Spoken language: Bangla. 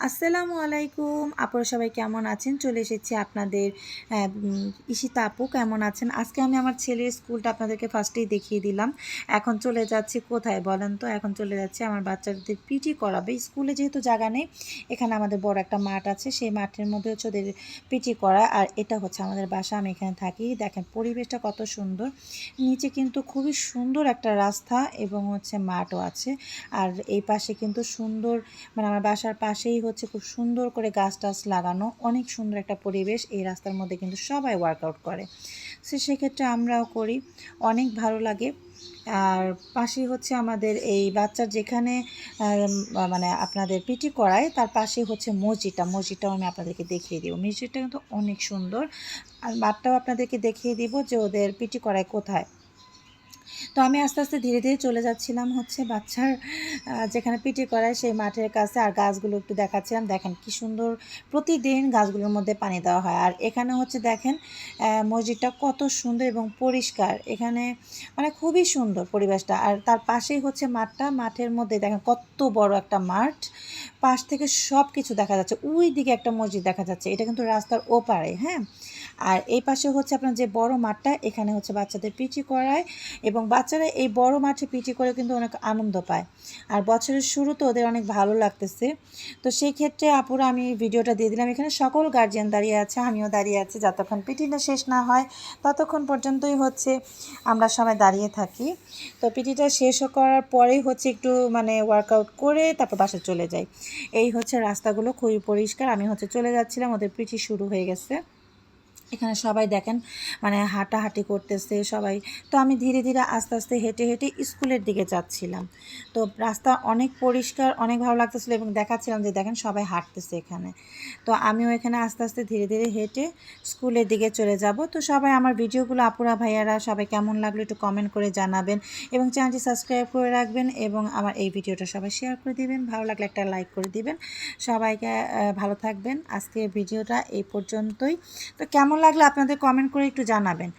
আসসালামু আলাইকুম। আপনারা সবাই কেমন আছেন? চলে এসেছি আপনাদের ঈশিতা আপু কেমন আছেন? আজকে আমি আমার ছেলের স্কুলটা আপনাদেরকে ফার্স্টেই দেখিয়ে দিলাম। এখন চলে যাচ্ছি কোথায় বলেন তো? এখন চলে যাচ্ছি আমার বাচ্চাদের পিটি করাবে। স্কুলে যেহেতু জায়গা নেই, এখানে আমাদের বড় একটা মাঠ আছে। সেই মাঠের মধ্যে হচ্ছে ওদের পিটি করা। আর এটা হচ্ছে আমাদের বাসা, আমি এখানে থাকি। দেখেন পরিবেশটা কত সুন্দর। নিচে কিন্তু খুবই সুন্দর একটা রাস্তা এবং হচ্ছে মাঠও আছে। আর এই পাশে কিন্তু সুন্দর আমার বাসার পাশেই হচ্ছে খুব সুন্দর করে গাছ টাছ লাগানো, অনেক সুন্দর একটা পরিবেশ। এই রাস্তার মধ্যে কিন্তু সবাই ওয়ার্কআউট করে, সেক্ষেত্রে আমরাও করি, অনেক ভালো লাগে। আর পাশেই হচ্ছে আমাদের এই বাচ্চার যেখানে আপনাদের পিটি করায় তার পাশেই হচ্ছে মসজিদটাও আমি আপনাদেরকে দেখিয়ে দিব। মসজিদটা কিন্তু অনেক সুন্দর। আর মাঠটাও আপনাদেরকে দেখিয়ে দিব যে ওদের পিটি করায় কোথায়। তো আমি আস্তে আস্তে ধীরে ধীরে চলে যাচ্ছিলাম হচ্ছে বাচ্চার যেখানে পিটি করায় সেই মাঠের কাছে। আর গাছগুলো একটু দেখাচ্ছিলাম, দেখেন কি সুন্দর প্রতিদিন গাছগুলোর মধ্যে পানি দেওয়া হয়। আর এখানে হচ্ছে দেখেন মসজিদটা কত সুন্দর এবং পরিষ্কার, এখানে খুবই সুন্দর পরিবেশটা। আর তার পাশেই হচ্ছে মাঠের মধ্যে দেখেন কত বড় একটা মাঠ, পাশ থেকে সব কিছু দেখা যাচ্ছে। ওই দিকে একটা মসজিদ দেখা যাচ্ছে, এটা কিন্তু রাস্তার ওপারে। হ্যাঁ, আর এই পাশে হচ্ছে আপনার যে বড় মাঠটা, এখানে হচ্ছে বাচ্চাদের পিটি করায় এবং বাচ্চারা এই বড় মাঠে পিটি করে কিন্তু অনেক আনন্দ পায়। আর বছরের শুরুতে ওদের অনেক ভালো লাগতেছে। তো সেই ক্ষেত্রে আপুরা আমি ভিডিওটা দিয়ে দিলাম। এখানে সকল গার্জিয়ান দাঁড়িয়ে আছে, আমিও দাঁড়িয়ে আছি। যতক্ষণ পিটিটা শেষ না হয় ততক্ষণ পর্যন্তই হচ্ছে আমরা সবাই দাঁড়িয়ে থাকি। তো পিটিটা শেষ করার পরেই হচ্ছে একটু ওয়ার্কআউট করে তারপর বাসায় চলে যাই। এই হচ্ছে রাস্তাগুলো খুবই পরিষ্কার। আমি হচ্ছে চলে যাচ্ছিলাম, ওদের পিটি শুরু হয়ে গেছে। এখানে সবাই দেখেন হাঁটাহাঁটি করতেছে সবাই। তো আমি ধীরে ধীরে আস্তে আস্তে হেঁটে হেঁটে স্কুলের দিকে যাচ্ছিলাম। তো রাস্তা অনেক পরিষ্কার, অনেক ভালো লাগতেছিলো এবং দেখাচ্ছিলাম যে দেখেন সবাই হাঁটতেছে এখানে। তো আমিও এখানে আস্তে আস্তে ধীরে ধীরে হেঁটে স্কুলের দিকে চলে যাব। তো সবাই আমার ভিডিওগুলো আপুরা ভাইয়ারা সবাই কেমন লাগলো একটু কমেন্ট করে জানাবেন এবং চ্যানেলটি সাবস্ক্রাইব করে রাখবেন এবং আমার এই ভিডিওটা সবাই শেয়ার করে দিবেন, ভালো লাগলে একটা লাইক করে দিবেন। সবাইকে ভালো থাকবেন। আজকের ভিডিওটা এই পর্যন্তই। তো কেমন লাগলো আপনাদের কমেন্ট করে একটু জানাবেন।